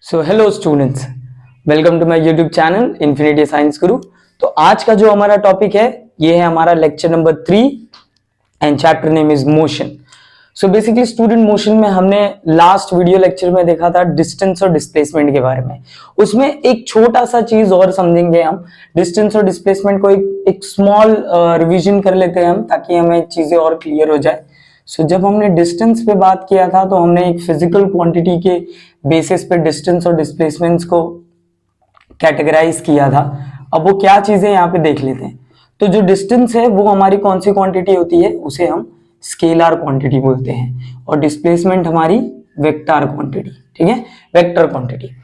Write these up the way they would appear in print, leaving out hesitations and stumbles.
So hello students, welcome to my YouTube channel Infinity Science Guru. तो आज का जो हमारा टॉपिक है ये है हमारा lecture number 3 and chapter name is motion. So basically student, motion में हमने लास्ट वीडियो लेक्चर में देखा था डिस्टेंस और डिस्प्लेसमेंट के बारे में। उसमें एक छोटा सा चीज और समझेंगे हम, डिस्टेंस और डिस्प्लेसमेंट को एक स्मॉल रिवीजन कर लेते हैं हम, ताकि हमें चीजें और क्लियर हो जाए। जब हमने डिस्टेंस पे बात किया था तो हमने एक फिजिकल क्वांटिटी के बेसिस पे डिस्टेंस और डिस्प्लेसमेंट्स को कैटेगराइज किया था। अब वो क्या चीजें यहाँ पे देख लेते हैं। तो जो डिस्टेंस है वो हमारी कौन सी क्वांटिटी होती है, उसे हम स्केलर क्वांटिटी बोलते हैं, और डिस्प्लेसमेंट हमारी वेक्टर क्वांटिटी, ठीक है, वेक्टर क्वांटिटी।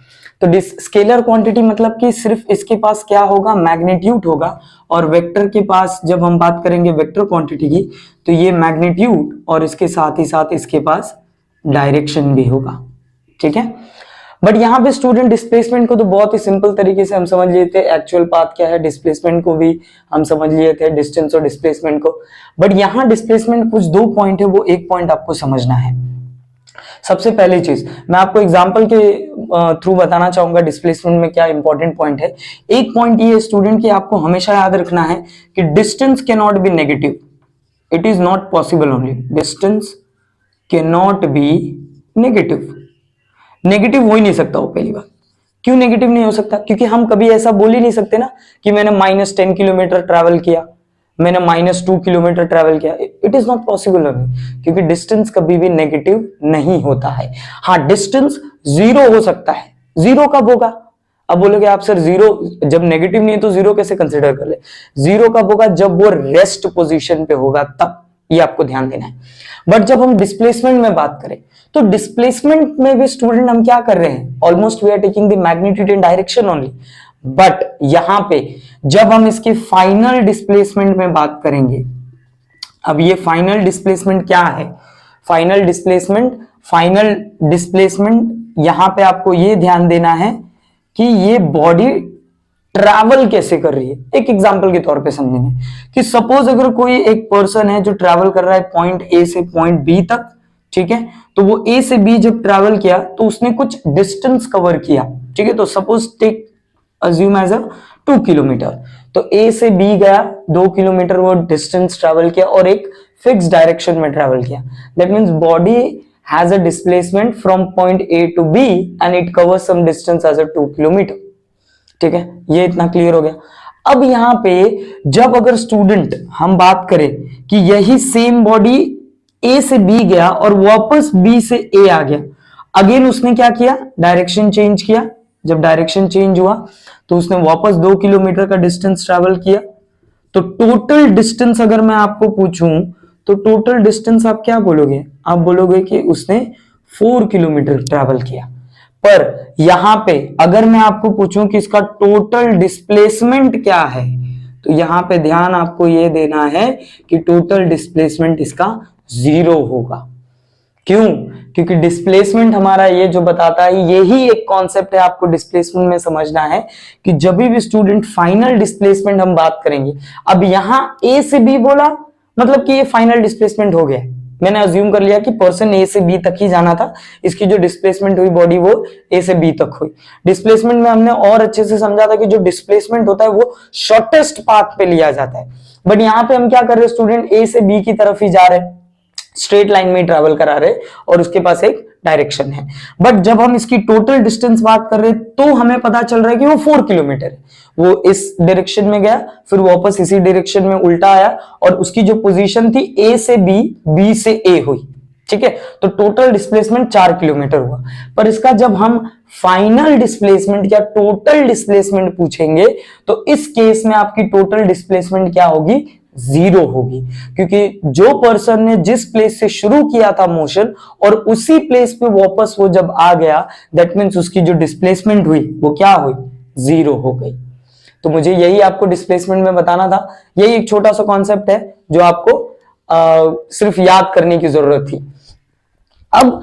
तो स्केलर क्वांटिटी मतलब कि सिर्फ इसके पास क्या होगा, मैग्नीट्यूड होगा, और वेक्टर के पास जब हम बात करेंगे वेक्टर क्वांटिटी की तो ये मैग्नीट्यूड और इसके साथ ही साथ इसके पास डायरेक्शन भी होगा, ठीक है। बट यहाँ पे स्टूडेंट डिस्प्लेसमेंट को तो बहुत ही सिंपल तरीके से हम समझ लिए थे, एक्चुअल पाथ क्या है, डिस्प्लेसमेंट को भी हम समझ लिए थे, डिस्टेंस और डिस्प्लेसमेंट को। बट यहाँ डिस्प्लेसमेंट कुछ दो पॉइंट है, वो एक पॉइंट आपको समझना है। सबसे पहली चीज मैं आपको एग्जांपल के थ्रू बताना चाहूंगा डिस्प्लेसमेंट में क्या इंपॉर्टेंट पॉइंट है। एक पॉइंट ये है स्टूडेंट कि आपको हमेशा याद रखना है कि distance can not be negative, it is not possible only, distance can not be negative. Negative हो ही नहीं सकता वो, पहली बात। क्यों नेगेटिव नहीं हो सकता? क्योंकि हम कभी ऐसा बोल ही नहीं सकते ना कि मैंने -10 किलोमीटर ट्रैवल किया, मैंने -2 किलोमीटर ट्रैवल किया। It is not possible only, क्योंकि डिस्टेंस कभी भी नेगेटिव नहीं होता है। हाँ, डिस्टेंस जीरो हो सकता है। जीरो कब होगा? अब बोलोगे आप सर जीरो जब नेगेटिव नहीं है तो जीरो कैसे कंसिडर कर ले? जीरो कब होगा? जब वो रेस्ट पोजीशन पे होगा तब, ये आपको ध्यान देना है। बट जब हम डिस्प्लेसमेंट में बात करें तो डिस्प्लेसमेंट में भी स्टूडेंट हम क्या कर रहे हैं, almost we are taking the magnitude and direction only. But यहां पे जब हम इसके फाइनल डिस्प्लेसमेंट में बात करेंगे, अब ये फाइनल डिस्प्लेसमेंट क्या है? फाइनल डिस्प्लेसमेंट यहां पे आपको ये ध्यान देना है कि ये बॉडी ट्रैवल कैसे कर रही है। एक एग्जांपल के तौर पे समझेंगे कि सपोज अगर कोई एक पर्सन है जो ट्रैवल कर रहा है पॉइंट ए से पॉइंट बी तक, ठीक है, तो वो ए से बी जब ट्रैवल किया तो उसने कुछ डिस्टेंस कवर किया, ठीक है। तो suppose take assume as 2 kilometre, तो ए से बी गया 2 किलोमीटर वो डिस्टेंस ट्रैवल किया और एक फिक्स डायरेक्शन में ट्रैवल किया। That means body has a displacement from point A to B and it covers some distance as 2 kilometre, ठीक है। ये इतना क्लियर हो गया। अब यहां पे जब अगर स्टूडेंट हम बात करें कि यही सेम बॉडी ए से बी गया और वापस बी से ए आ गया, अगेन उसने क्या किया, डायरेक्शन चेंज किया। जब डायरेक्शन चेंज हुआ तो उसने वापस 2 किलोमीटर का डिस्टेंस ट्रैवल किया। तो टोटल डिस्टेंस अगर मैं आपको पूछूं तो टोटल डिस्टेंस आप क्या बोलोगे? आप बोलोगे कि उसने 4 किलोमीटर ट्रैवल किया। पर यहां पे अगर मैं आपको पूछूं कि इसका टोटल डिस्प्लेसमेंट क्या है, तो यहां पे ध्यान आपको यह देना है कि टोटल डिस्प्लेसमेंट इसका 0 होगा। क्यों? क्योंकि डिस्प्लेसमेंट हमारा ये जो बताता है, यही एक कॉन्सेप्ट है आपको डिस्प्लेसमेंट में समझना है कि जब भी स्टूडेंट फाइनल डिस्प्लेसमेंट हम बात करेंगे, अब यहां ए से बी बोला मतलब कि ये फाइनल डिस्प्लेसमेंट हो गया। मैंने अज्यूम कर लिया कि पर्सन ए से बी तक ही जाना था, इसकी जो डिस्प्लेसमेंट हुई बॉडी वो ए से बी तक हुई। डिस्प्लेसमेंट में हमने और अच्छे से समझा था कि जो डिस्प्लेसमेंट होता है वो शॉर्टेस्ट पाथ पे लिया जाता है। बट यहां पे हम क्या कर रहे हैं स्टूडेंट, ए से बी की तरफ ही जा रहे हैं, स्ट्रेट लाइन में ट्रैवल करा रहे और उसके पास एक डायरेक्शन है। बट जब हम इसकी टोटल डिस्टेंस बात कर रहे हैं तो हमें पता चल रहा है कि वो 4 किलोमीटर है। वो इस डायरेक्शन में गया, फिर वापस इसी डायरेक्शन में उल्टा आया और उसकी जो पोजीशन थी ए से बी, बी से ए हुई, ठीक है। तो टोटल डिस्प्लेसमेंट 4 किलोमीटर हुआ। पर इसका जब हम फाइनल डिस्प्लेसमेंट या टोटल डिस्प्लेसमेंट पूछेंगे तो इस केस में आपकी टोटल डिस्प्लेसमेंट क्या होगी? 0 होगी। क्योंकि जो पर्सन ने जिस प्लेस से शुरू किया था मोशन और उसी प्लेस पे वापस वो जब आ गया, दैट मींस उसकी जो डिस्प्लेसमेंट हुई वो क्या हुई? 0 हो गई। तो मुझे यही आपको डिस्प्लेसमेंट में बताना था। यही एक छोटा सा कॉन्सेप्ट है जो आपको सिर्फ याद करने की जरूरत थी। अब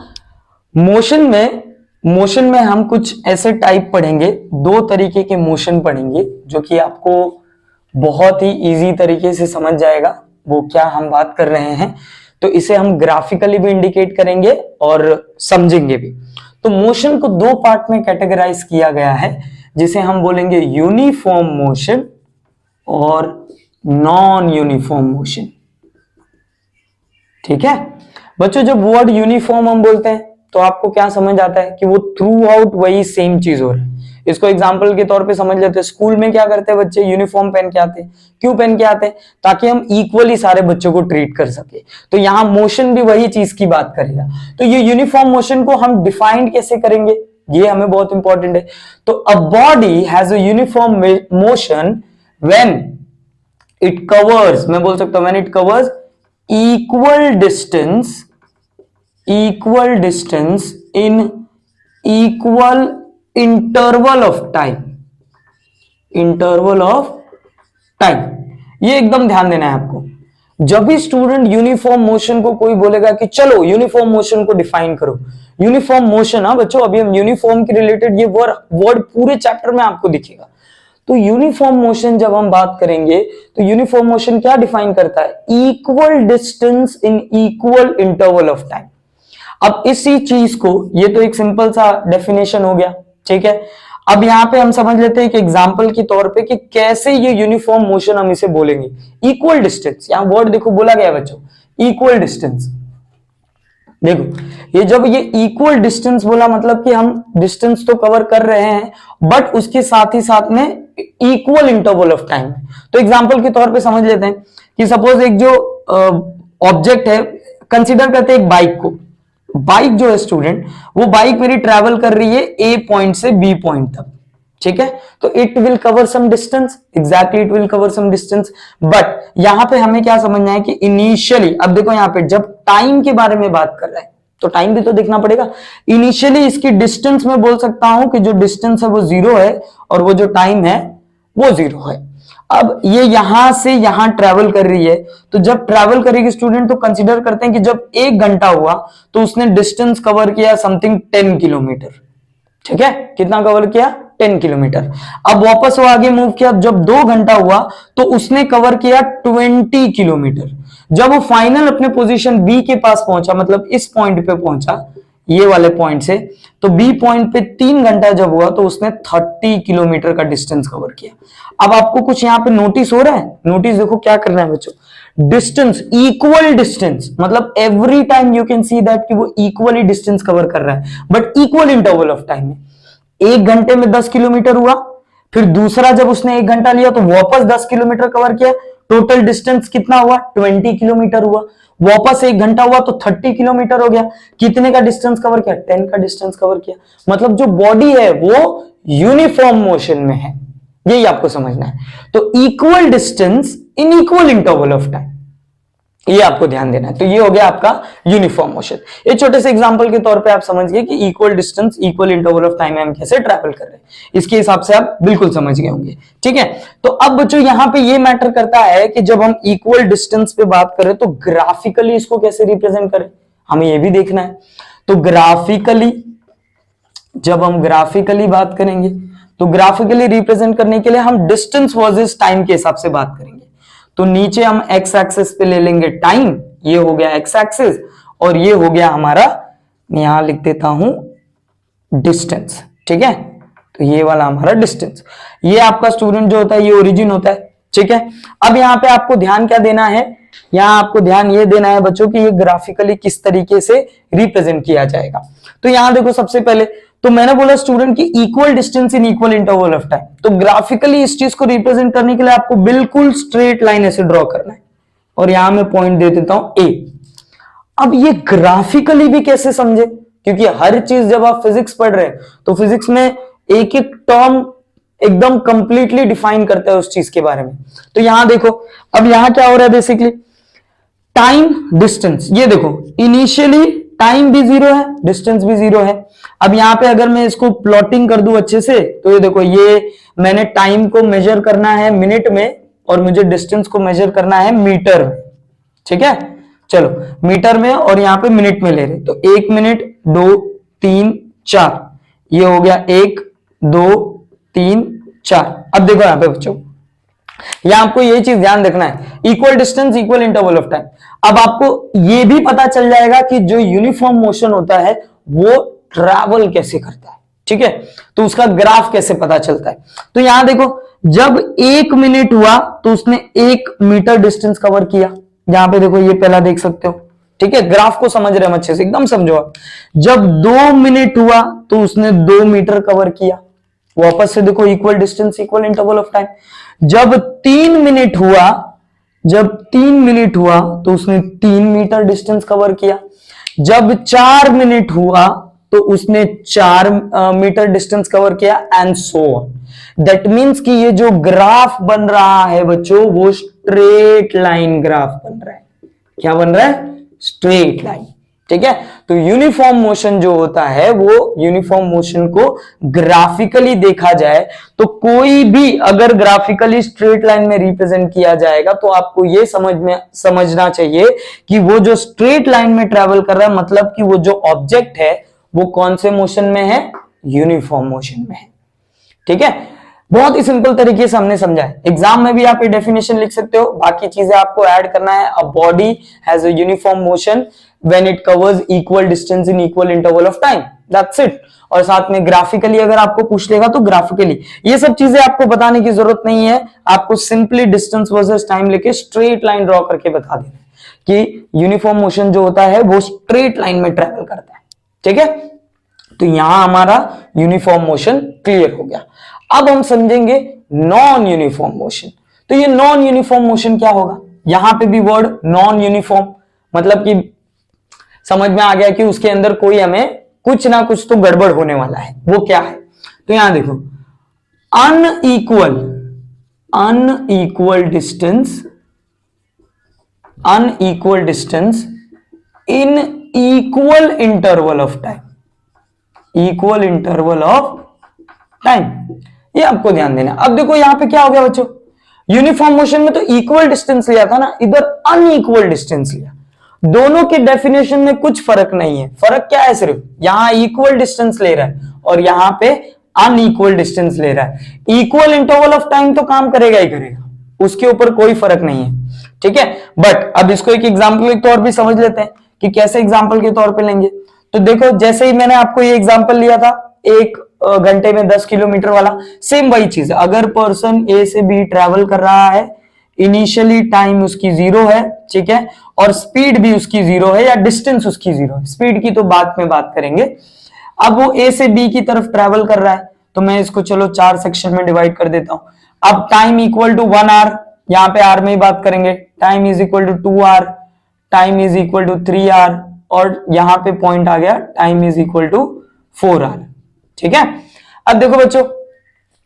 मोशन में हम कुछ ऐसे टाइप पढ़ेंगे, 2 तरीके के मोशन पढ़ेंगे जो कि आपको बहुत ही इजी तरीके से समझ जाएगा वो क्या हम बात कर रहे हैं। तो इसे हम ग्राफिकली भी इंडिकेट करेंगे और समझेंगे भी। तो मोशन को दो पार्ट में कैटेगराइज किया गया है, जिसे हम बोलेंगे यूनिफॉर्म मोशन और नॉन यूनिफॉर्म मोशन। ठीक है बच्चों, जब वर्ड यूनिफॉर्म हम बोलते हैं तो आपको क्या समझ आता है कि वो थ्रू आउट वही सेम चीज हो रहा है। इसको एग्जाम्पल के तौर पे समझ लेते हैं। स्कूल में क्या करते हैं बच्चे, यूनिफॉर्म पहन के आते हैं। क्यों पहन के आते हैं? ताकि हम इक्वली सारे बच्चों को ट्रीट कर सके। तो यहाँ मोशन भी वही चीज की बात करेगा। तो ये यूनिफॉर्म मोशन को हम डिफाइन कैसे करेंगे, ये हमें बहुत इंपॉर्टेंट है। तो a body has a uniform motion when it covers, मैं बोल सकता हूं when it covers equal distance in equal interval of time। ये एकदम ध्यान देना है आपको। जब भी स्टूडेंट यूनिफॉर्म मोशन को कोई बोलेगा कि चलो यूनिफॉर्म मोशन को डिफाइन करो, यूनिफॉर्म मोशन, हाँ बच्चों अभी हम यूनिफॉर्म के रिलेटेड ये वर्ड पूरे चैप्टर में आपको दिखेगा। तो यूनिफॉर्म मोशन जब हम बात करेंगे तो यूनिफॉर्म मोशन क्या डिफाइन करता है, equal distance in equal interval of time. अब इसी चीज को, ये तो एक सिंपल सा डेफिनेशन हो गया, ठीक है। अब यहां पे हम समझ लेते हैं एक एग्जांपल के तौर पे कि कैसे ये यूनिफॉर्म मोशन हम इसे बोलेंगे। इक्वल डिस्टेंस, यहां वर्ड देखो बोला गया बच्चों, इक्वल डिस्टेंस। देखो ये जब ये इक्वल डिस्टेंस बोला, मतलब कि हम डिस्टेंस तो कवर कर रहे हैं बट उसके साथ ही साथ में इक्वल इंटरवल ऑफ टाइम। तो एग्जांपल के तौर पे समझ लेते हैं कि सपोज एक जो ऑब्जेक्ट है, कंसीडर करते हैं एक बाइक को। बाइक जो है स्टूडेंट, वो बाइक मेरी ट्रैवल कर रही है ए पॉइंट से बी पॉइंट तक, ठीक है। तो it will cover some distance, exactly it will cover some distance. But यहां पे हमें क्या समझना है कि इनिशियली, अब देखो यहां पे जब टाइम के बारे में बात कर रहा है तो टाइम भी तो देखना पड़ेगा। इनिशियली इसकी डिस्टेंस में बोल सकता हूं कि जो डिस्टेंस है वो 0 है और वो जो टाइम है वो 0 है। अब ये यहां से यहां ट्रेवल कर रही है, तो जब ट्रेवल करेगी स्टूडेंट तो कंसीडर करते हैं कि जब 1 घंटा हुआ तो उसने डिस्टेंस कवर किया समथिंग 10 किलोमीटर, ठीक है। कितना कवर किया? 10 किलोमीटर। अब वापस वो आगे मूव किया, जब 2 घंटा हुआ तो उसने कवर किया 20 किलोमीटर। जब वो फाइनल अपने पोजीशन बी के पास पहुंचा, मतलब इस पॉइंट पे पहुंचा, ये वाले पॉइंट से, तो बी पॉइंट पे 3 घंटा जब हुआ तो उसने 30 किलोमीटर का डिस्टेंस कवर किया। अब आपको कुछ यहां पे नोटिस हो रहा है? नोटिस देखो क्या करना है बच्चों, डिस्टेंस, इक्वल डिस्टेंस, मतलब every time you can see that कि वो इक्वली डिस्टेंस कवर कर रहा है but equal interval of time में। 1 घंटे में 10 किलोमीटर हुआ, फिर दूसरा जब उसने 1 घंटा लिया तो वापस 10 किलोमीटर कवर किया, टोटल डिस्टेंस कितना हुआ? 20 किलोमीटर हुआ। वापस 1 घंटा हुआ तो 30 किलोमीटर हो गया। कितने का डिस्टेंस कवर किया? 10 का डिस्टेंस कवर किया। मतलब जो बॉडी है वो यूनिफॉर्म मोशन में है, यही आपको समझना है। तो equal distance in equal interval of time, ये आपको ध्यान देना है। तो ये हो गया आपका यूनिफॉर्म मोशन। एक छोटे से एग्जांपल के तौर पे आप समझ गए कि equal distance equal interval of time में हम कैसे ट्रैवल कर रहे हैं, इसके हिसाब से आप बिल्कुल समझ गए होंगे, ठीक है। तो अब बच्चों यहां पे ये मैटर करता है कि जब हम इक्वल डिस्टेंस पे बात करें तो ग्राफिकली इसको कैसे रिप्रेजेंट करें, हमें ये भी देखना है। तो ग्राफिकली, जब हम ग्राफिकली बात करेंगे तो ग्राफिकली रिप्रेजेंट करने के लिए हम डिस्टेंस वर्सेस टाइम के हिसाब से बात करेंगे। तो नीचे हम एक्स एक्सिस पे ले लेंगे टाइम, ये हो गया एक्स एक्सिस, और ये हो गया हमारा, मैं यहां लिख देता हूं डिस्टेंस, ठीक है। तो ये वाला हमारा डिस्टेंस, ये आपका स्टूडेंट जो होता है ये ओरिजिन होता है, ठीक है। अब यहां पे आपको ध्यान क्या देना है, यहां आपको ध्यान ये देना है बच्चों कि ये ग्राफिकली किस तरीके से रिप्रेजेंट किया जाएगा। तो यहां देखो सबसे पहले तो मैंने बोला स्टूडेंट की equal distance in equal interval of time. तो ग्राफिकली इस चीज को रिप्रेजेंट करने के लिए आपको बिल्कुल स्ट्रेट लाइन ऐसे ड्रॉ करना है, और यहां मैं पॉइंट दे देता हूं ए। अब ये ग्राफिकली भी कैसे समझे, क्योंकि हर चीज जब आप फिजिक्स पढ़ रहे हैं तो फिजिक्स में एक एक टर्म एकदम कंप्लीटली डिफाइन करता है उस चीज के बारे में। तो यहां देखो, अब यहां क्या हो रहा है बेसिकली, टाइम डिस्टेंस, ये देखो इनिशियली टाइम भी 0 है, डिस्टेंस भी 0 है। अब यहां पे अगर मैं इसको प्लॉटिंग कर दूं अच्छे से तो ये देखो, ये मैंने टाइम को मेजर करना है मिनट में और मुझे डिस्टेंस को मेजर करना है मीटर में, ठीक है। चलो मीटर में और यहां पे मिनट में ले रहे, तो 1 मिनट 2 3 4, ये हो गया 1 2 3 4। अब देखो यहां पे बच्चों, यहां आपको ये चीज ध्यान रखना है, equal distance equal interval of time. अब आपको ये भी पता चल जाएगा कि जो यूनिफॉर्म मोशन होता है वो ट्रैवल कैसे करता है, ठीक है, तो उसका ग्राफ कैसे पता चलता है। तो यहां देखो, जब 1 मिनट हुआ तो उसने 1 मीटर डिस्टेंस कवर किया, यहां पे देखो ये पहला देख सकते हो, ठीक है, ग्राफ को समझ रहे हम अच्छे से, एकदम समझो आप। जब 2 मिनट हुआ तो उसने 2 मीटर कवर किया, वापस से देखो equal distance equal interval of time. जब 3 मिनट हुआ, तो उसने 3 मीटर डिस्टेंस कवर किया। जब 4 मिनट हुआ तो उसने 4 मीटर डिस्टेंस कवर किया, and so on. That means कि ये जो ग्राफ बन रहा है बच्चों, वो स्ट्रेट लाइन ग्राफ बन रहा है। क्या बन रहा है? स्ट्रेट लाइन, ठीक है। तो यूनिफॉर्म मोशन जो होता है, वो यूनिफॉर्म मोशन को ग्राफिकली देखा जाए तो कोई भी अगर ग्राफिकली स्ट्रेट लाइन में रिप्रेजेंट किया जाएगा तो आपको ये समझना चाहिए कि वो जो स्ट्रेट लाइन में ट्रेवल कर रहा है, मतलब कि वो जो ऑब्जेक्ट है वो कौन से मोशन में है? यूनिफॉर्म मोशन में है, ठीक है। बहुत ही सिंपल तरीके से हमने समझा है। एग्जाम में भी आप ये डेफिनेशन लिख सकते हो, बाकी चीजें आपको ऐड करना है। A body has a uniform motion when it covers equal distance in equal interval of time, that's it. और साथ में ग्राफिकली अगर आपको पूछ लेगा तो ग्राफिकली, ये सब चीजें आपको बताने की जरूरत नहीं है, आपको सिंपली डिस्टेंस वर्सेस टाइम लेके स्ट्रेट लाइन ड्रॉ करके बता देना कि यूनिफॉर्म मोशन जो होता है वो स्ट्रेट लाइन में ट्रेवल करता है, ठीक है। तो यहां हमारा यूनिफॉर्म मोशन क्लियर हो गया। अब हम समझेंगे नॉन यूनिफॉर्म मोशन। तो ये नॉन यूनिफॉर्म मोशन क्या होगा? यहां पे भी वर्ड नॉन यूनिफॉर्म, मतलब कि समझ में आ गया कि उसके अंदर कोई हमें कुछ ना कुछ तो गड़बड़ होने वाला है। वो क्या है? तो यहां देखो, unequal distance in equal interval of time, ये आपको ध्यान देना। अब देखो यहां पे क्या हो गया बच्चों, यूनिफॉर्म मोशन में तो इक्वल डिस्टेंस लिया था ना, इधर अनइक्वल डिस्टेंस लिया। दोनों के डेफिनेशन में कुछ फर्क नहीं है। फर्क क्या है? सिर्फ यहां इक्वल डिस्टेंस ले रहा है और यहां पे अनइक्वल डिस्टेंस ले रहा है। इक्वल इंटरवल ऑफ टाइम तो काम करेगा ही करेगा, उसके ऊपर कोई फर्क नहीं है, ठीक है। बट अब इसको एक एग्जाम्पल के तौर पे समझ लेते हैं कि कैसे एग्जाम्पल के तौर पे लेंगे। तो देखो, जैसे ही मैंने आपको ये एग्जाम्पल लिया था 1 घंटे में 10 किलोमीटर वाला, सेम वही चीज है। अगर पर्सन ए से बी ट्रेवल कर रहा है, इनिशियली टाइम उसकी 0 है, ठीक है, और स्पीड भी उसकी 0 है, या डिस्टेंस उसकी 0 है, स्पीड की तो बाद में बात करेंगे। अब वो ए से बी की तरफ ट्रेवल कर रहा है, तो मैं इसको चलो 4 सेक्शन में डिवाइड कर देता हूं। अब टाइम इक्वल टू 1 आवर, यहां पे आर में ही बात करेंगे। Time is equal to 2 hour, time is equal to 3 hour, और यहां पे पॉइंट आ गया time is equal to 4 hour, ठीक है। अब देखो बच्चों,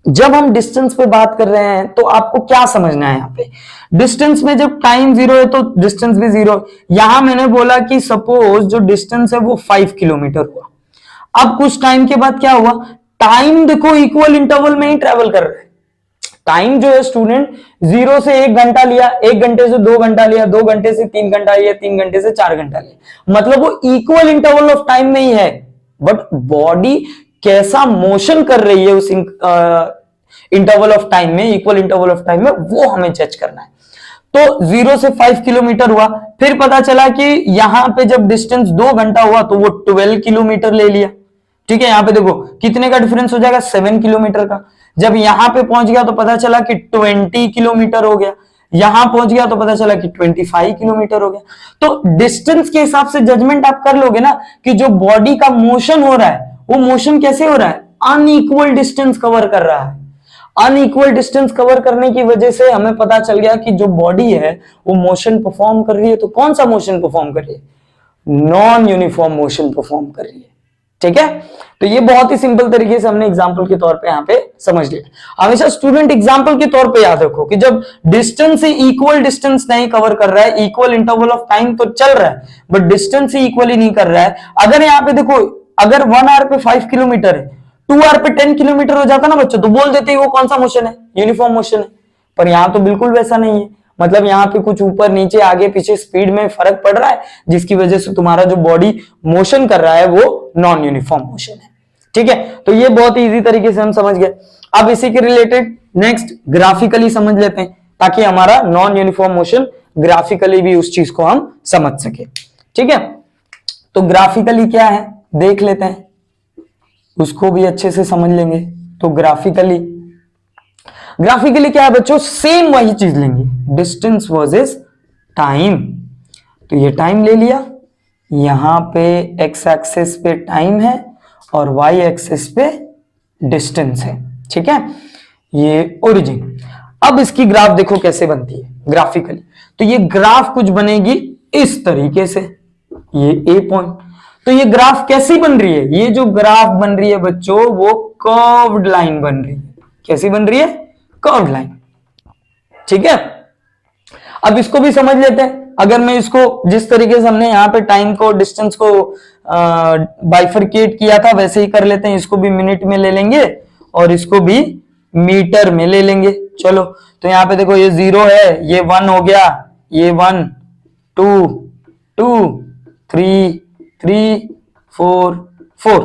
जब हम डिस्टेंस पे बात कर रहे हैं तो आपको क्या समझना है? यहाँ पे डिस्टेंस में जब टाइम 0 है तो डिस्टेंस भी 0। यहां मैंने बोला कि सपोज जो डिस्टेंस है वो 5 किलोमीटर हुआ। अब कुछ टाइम के बाद क्या हुआ? टाइम देखो इक्वल इंटरवल में ही ट्रेवल कर रहा है। टाइम जो है स्टूडेंट 0 से 1 घंटा लिया, 1 घंटे से 2 घंटा लिया, 2 घंटे से 3 घंटा लिया, 3 घंटे से 4 घंटा लिया, मतलब वो इक्वल इंटरवल ऑफ टाइम में ही है। बट बॉडी कैसा मोशन कर रही है उस इंटरवल ऑफ टाइम में, इक्वल इंटरवल ऑफ टाइम में, वो हमें जज करना है। तो 0 से 5 किलोमीटर हुआ, फिर पता चला कि यहां पे जब डिस्टेंस 2 घंटा हुआ तो वो 12 किलोमीटर ले लिया, ठीक है। यहां पे देखो कितने का डिफरेंस हो जाएगा? 7 किलोमीटर का। जब यहां पे पहुंच गया तो पता चला कि 20 किलोमीटर हो गया, यहां पहुंच गया तो पता चला कि 25 किलोमीटर हो गया। तो डिस्टेंस के हिसाब से जजमेंट आप कर लोगे ना कि जो बॉडी का मोशन हो रहा है वो मोशन कैसे हो रहा है? अनइक्वल डिस्टेंस कवर कर रहा है। अनइक्वल डिस्टेंस कवर करने की वजह से हमें पता चल गया कि जो बॉडी है वो मोशन परफॉर्म कर रही है। तो कौन सा मोशन परफॉर्म कर रही है? नॉन यूनिफॉर्म मोशन परफॉर्म कर रही है, ठीक है। तो ये बहुत ही सिंपल तरीके से हमने एग्जांपल के तौर पे यहाँ पे समझ लिया। हमेशा स्टूडेंट एग्जांपल के तौर पे याद रखो कि जब डिस्टेंस से इक्वल डिस्टेंस नहीं कवर कर रहा है, इक्वल इंटरवल ऑफ टाइम तो चल रहा है बट डिस्टेंस से इक्वली नहीं कर रहा है। अगर यहाँ पे देखो, अगर 1 आवर पे 5 किलोमीटर है, 2 आवर पे 10 किलोमीटर हो जाता ना बच्चों, तो बोल देते हैं वो कौन सा मोशन है? यूनिफॉर्म मोशन है। पर यहाँ तो बिल्कुल वैसा नहीं है, मतलब यहाँ पे कुछ ऊपर नीचे आगे पीछे स्पीड में फर्क पड़ रहा है, जिसकी वजह से तुम्हारा जो बॉडी मोशन कर रहा है वो नॉन यूनिफॉर्म मोशन है, ठीक है, तो ये बहुत इजी तरीके से हम समझ गए। अब इसी के रिलेटेड नेक्स्ट ग्राफिकली समझ लेते हैं, ताकि हमारा नॉन यूनिफॉर्म मोशन ग्राफिकली भी उस चीज को हम समझ सके। ठीक है, तो ग्राफिकली क्या है देख लेते हैं, उसको भी अच्छे से समझ लेंगे। तो ग्राफिकली क्या है बच्चों, सेम वही चीज लेंगे, डिस्टेंस वर्सेस टाइम। तो ये टाइम ले लिया, यहां पे एक्स एक्सिस पे टाइम है और वाई एक्सिस पे डिस्टेंस है। ठीक है, ये ओरिजिन। अब इसकी ग्राफ देखो कैसे बनती है ग्राफिकली। तो ये ग्राफ कुछ बनेगी इस तरीके से, ये ए पॉइंट। तो ये ग्राफ कैसी बन रही है, ये जो ग्राफ बन रही है बच्चों वो कर्व्ड लाइन बन रही है। कैसी बन रही है, कर्व्ड लाइन। ठीक है, अब इसको भी समझ लेते हैं। अगर मैं इसको जिस तरीके से हमने यहाँ पे टाइम को डिस्टेंस को बाइफरकेट किया था वैसे ही कर लेते हैं। इसको भी मिनट में ले लेंगे और इसको भी मीटर में ले लेंगे। चलो, तो यहाँ पे देखो ये 0 है, ये 1 हो गया, ये 1 2 2 3 3 4 4।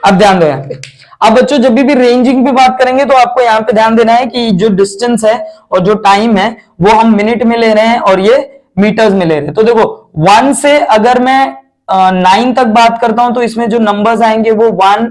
अब ध्यान दो यहाँ पे। अब बच्चों जब भी रेंजिंग पे बात करेंगे तो आपको यहाँ पे ध्यान देना है कि जो डिस्टेंस है और जो टाइम है वो हम मिनट में ले रहे हैं और ये मीटर्स में ले रहे हैं। तो देखो 1 से अगर मैं 9 तक बात करता हूं तो इसमें जो नंबर्स आएंगे वो 1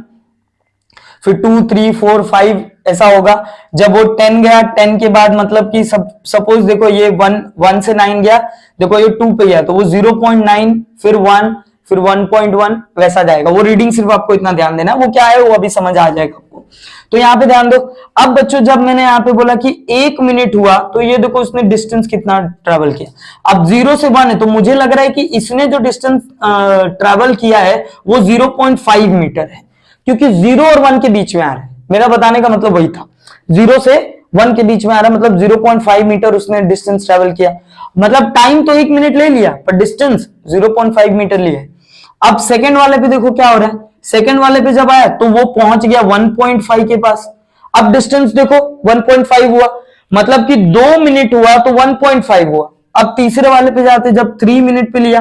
फिर 2 3 4 5 ऐसा होगा। जब वो 10 गया, 10 के बाद मतलब कि सपोज देखो ये 1 से 9 गया, देखो ये 2 पे गया तो वो 0.9 फिर 1 फिर 1.1 वैसा जाएगा। वो रीडिंग सिर्फ आपको इतना ध्यान देना, वो क्या है वो अभी समझ आ जाएगा आपको। तो यहाँ पे ध्यान दो। अब बच्चों जब मैंने यहाँ पे बोला कि 1 मिनट हुआ तो ये देखो उसने डिस्टेंस कितना ट्रेवल किया। अब 0 से 1 है तो मुझे लग रहा है कि इसने जो डिस्टेंस ट्रेवल किया है वो 0.5 मीटर है, क्योंकि 0 और 1 के बीच में आ रहा है। मेरा बताने का मतलब वही था, 0 से 1 के बीच में आ रहा है, मतलब 0.5 मीटर उसने डिस्टेंस ट्रेवल किया। मतलब टाइम तो 1 मिनट ले लिया पर डिस्टेंस 0.5 मीटर लिया है। अब सेकंड वाले पे देखो क्या हो रहा है, सेकंड वाले पे जब आया तो वो पहुंच गया 1.5 के पास। अब डिस्टेंस देखो 1.5 हुआ, मतलब कि 2 मिनट हुआ तो 1.5 हुआ। अब तीसरे वाले पे जाते जब 3 मिनट पे लिया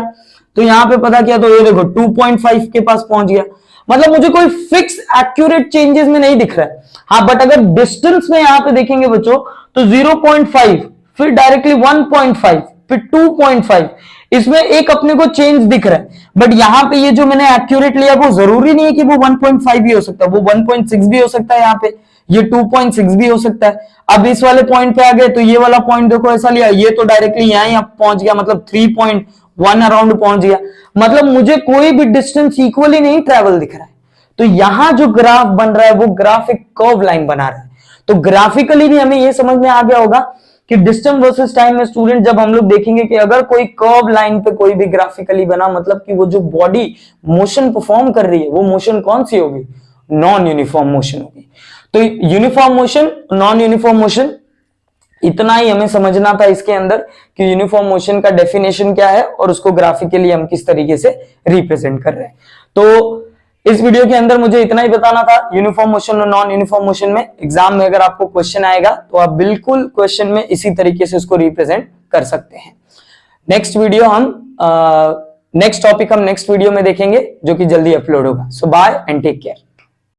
तो यहां पे पता किया तो ये देखो 2.5 के पास पहुंच गया। मतलब मुझे कोई फिक्स एक्यूरेट चेंजेस में नहीं दिख रहा है। हाँ, बट अगर डिस्टेंस में यहां पे देखेंगे बच्चों तो 0.5 फिर डायरेक्टली 1.5 फिर 2.5, इसमें एक अपने को चेंज दिख रहा है। बट यहां पे ये जो मैंने एक्यूरेट लिया वो जरूरी नहीं है कि वो 1.5 भी हो सकता है, वो 1.6 भी हो सकता है, यहाँ पे ये 2.6 भी हो सकता है। अब इस वाले पॉइंट पे आ गए तो ये वाला पॉइंट देखो ऐसा लिया, ये तो डायरेक्टली यहां पहुंच गया, मतलब 3.1 अराउंड पहुंच गया। मतलब मुझे कोई भी डिस्टेंस इक्वली नहीं ट्रेवल दिख रहा है। तो यहां जो ग्राफ बन रहा है वो ग्राफ एक कर्व लाइन बना रहा है। तो ग्राफिकली भी हमें ये समझ में आ गया होगा कि डिस्टेंस वर्सेस टाइम में स्टूडेंट जब हम लोग देखेंगे कि अगर कोई कर्व लाइन पे कोई भी ग्राफिकली बना, मतलब कि वो जो बॉडी मोशन परफॉर्म कर रही है वो मोशन कौन सी होगी, नॉन यूनिफॉर्म मोशन होगी। तो uniform motion, non uniform motion, इतना ही हमें समझना था इसके अंदर कि यूनिफॉर्म मोशन का डेफिनेशन क्या है और उसको ग्राफिकली हम किस तरीके से रिप्रेजेंट कर रहे हैं। तो इस वीडियो के अंदर मुझे इतना ही बताना था। यूनिफॉर्म मोशन और नॉन यूनिफॉर्म मोशन में एग्जाम में अगर आपको क्वेश्चन आएगा तो आप बिल्कुल क्वेश्चन में इसी तरीके से उसको रिप्रेजेंट कर सकते हैं। नेक्स्ट टॉपिक हम नेक्स्ट वीडियो में देखेंगे जो कि जल्दी अपलोड होगा। सो बाय एंड टेक केयर।